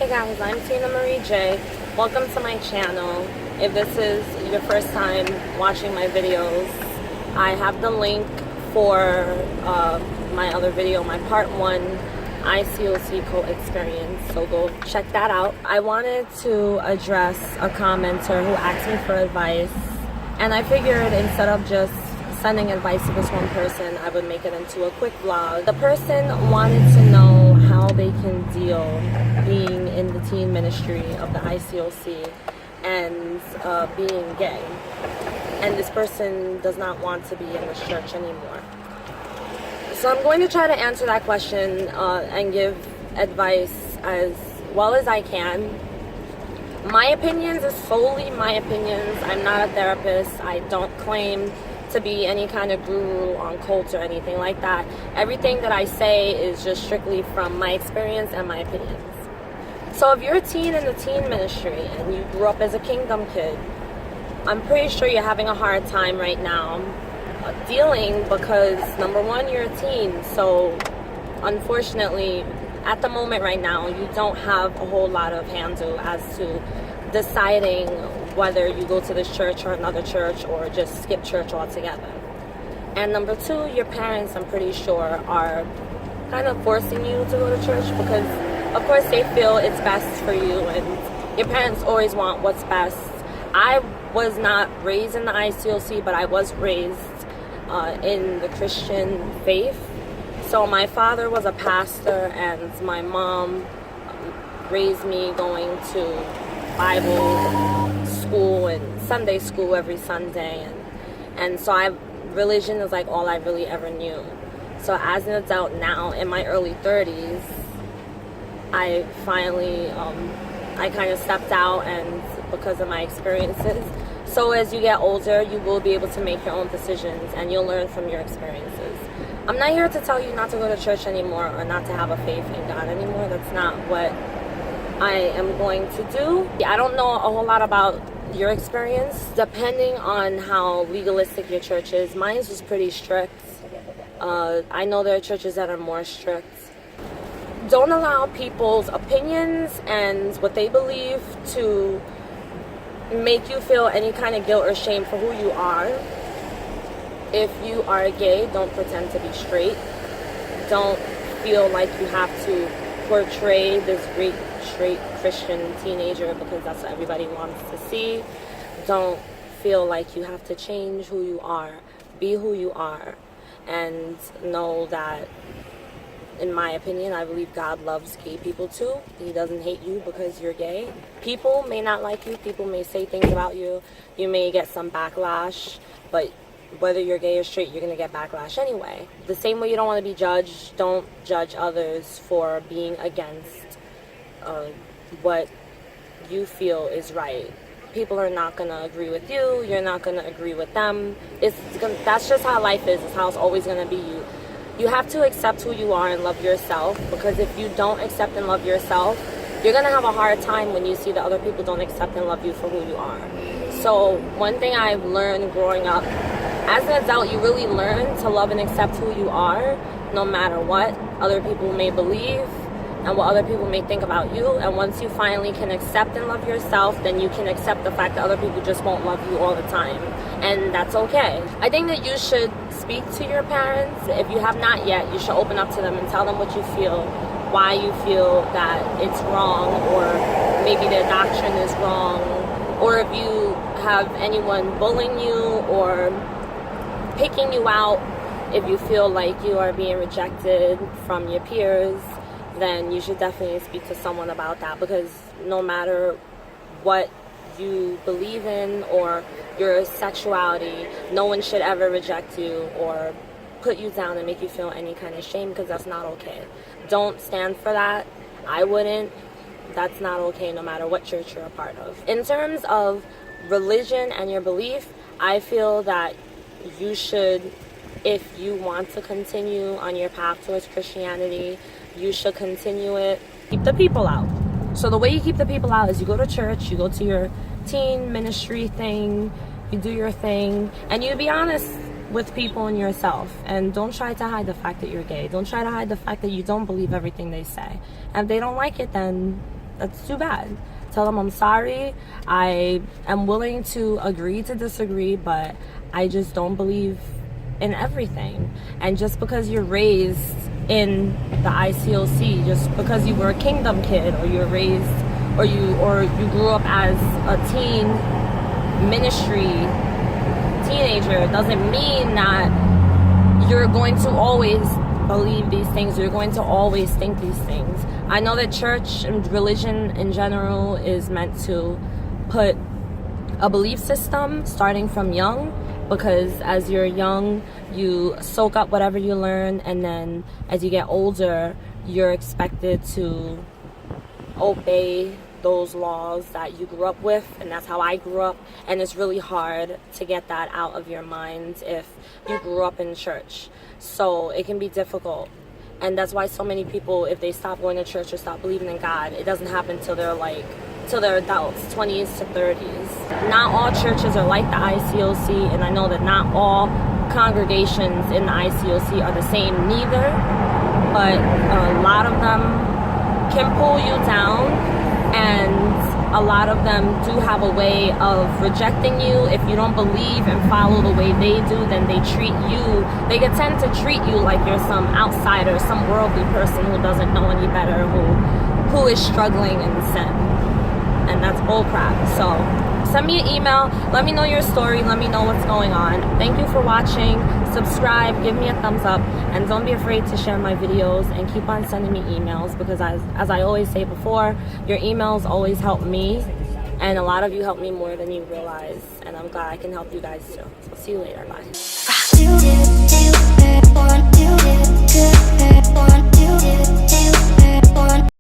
Hey guys, I'm Tina Marie J. Welcome to my channel. If this is your first time watching my videos, I have the link for my other video, my part 1 ICOC co-experience, so go check that out. I wanted to address a commenter who asked me for advice, and I figured instead of just sending advice to this one person, I would make it into a quick vlog. The person wanted to know how they can deal being in the teen ministry of the ICOC and being gay. And this person does not want to be in this church anymore. So I'm going to try to answer that question and give advice as well as I can. My opinions is solely my opinions. I'm not a therapist. I don't claim to be any kind of guru on cults or anything like that. Everything that I say is just strictly from my experience and my opinions. So if you're a teen in the teen ministry and you grew up as a kingdom kid, I'm pretty sure you're having a hard time right now dealing because, number one, you're a teen. So unfortunately, at the moment right now, you don't have a whole lot of handle as to deciding whether you go to this church or another church or just skip church altogether. And number two, your parents, I'm pretty sure, are kind of forcing you to go to church because, of course, they feel it's best for you, and your parents always want what's best. I was not raised in the ICOC, but I was raised in the Christian faith. So my father was a pastor, and my mom raised me going to Bible school and Sunday school every Sunday, and so religion is like all I really ever knew. So as an adult now in my early 30s, I finally I kind of stepped out, and because of my experiences. So as you get older, you will be able to make your own decisions and you'll learn from your experiences. I'm not here to tell you not to go to church anymore or not to have a faith in God anymore. That's not what I am going to do. I don't know a whole lot about your experience, depending on how legalistic your church is. Mine was pretty strict. I know there are churches that are more strict. Don't allow people's opinions and what they believe to make you feel any kind of guilt or shame for who you are. If you are gay, don't pretend to be straight. Don't feel like you have to portray this great straight Christian teenager because that's what everybody wants to see. Don't feel like you have to change who you are. Be who you are, and know that, in my opinion, I believe God loves gay people too. He doesn't hate you because you're gay. People may not like you. People may say things about you. You may get some backlash, but whether you're gay or straight, you're going to get backlash anyway. The same way you don't want to be judged, don't judge others for being against what you feel is right. People are not going to agree with you. You're not going to agree with them. That's just how life is. It's how it's always going to be. You have to accept who you are and love yourself, because if you don't accept and love yourself, you're going to have a hard time when you see that other people don't accept and love you for who you are. So one thing I've learned growing up, as an adult, you really learn to love and accept who you are, no matter what other people may believe and what other people may think about you. And once you finally can accept and love yourself, then you can accept the fact that other people just won't love you all the time. And that's okay. I think that you should speak to your parents. If you have not yet, you should open up to them and tell them what you feel, why you feel that it's wrong, or maybe their doctrine is wrong, or if you have anyone bullying you or picking you out, if you feel like you are being rejected from your peers, then you should definitely speak to someone about that, because no matter what you believe in or your sexuality, no one should ever reject you or put you down and make you feel any kind of shame, because that's not okay. Don't stand for that. I wouldn't. That's not okay, no matter what church you're a part of. In terms of religion and your belief, I feel that you should, if you want to continue on your path towards Christianity, you should continue it. Keep the people out. So the way you keep the people out is you go to church, you go to your teen ministry thing, you do your thing, and you be honest with people and yourself. And don't try to hide the fact that you're gay. Don't try to hide the fact that you don't believe everything they say. And if they don't like it, then that's too bad. Tell them I'm sorry. I am willing to agree to disagree, but I just don't believe in everything. And just because you're raised in the ICOC, just because you were a kingdom kid, or you're raised, or you grew up as a teen ministry teenager, doesn't mean that you're going to always believe these things, you're going to always think these things. I know that church and religion in general is meant to put a belief system starting from young, because as you're young, you soak up whatever you learn, and then as you get older, you're expected to obey those laws that you grew up with. And that's how I grew up, and it's really hard to get that out of your mind if you grew up in church. So it can be difficult, and that's why so many people, if they stop going to church or stop believing in God, it doesn't happen till they're adults, 20s to 30s. Not all churches are like the ICOC, and I know that not all congregations in the ICOC are the same neither, but a lot of them can pull you down, and a lot of them do have a way of rejecting you. If you don't believe and follow the way they do, then they can tend to treat you like you're some outsider, some worldly person who doesn't know any better, who is struggling in sin. And that's bullcrap. So send me an email, let me know your story, let me know what's going on. Thank you for watching. Subscribe, give me a thumbs up, and don't be afraid to share my videos, and keep on sending me emails, because as I always say before, your emails always help me, and a lot of you help me more than you realize, and I'm glad I can help you guys too. So see you later, bye.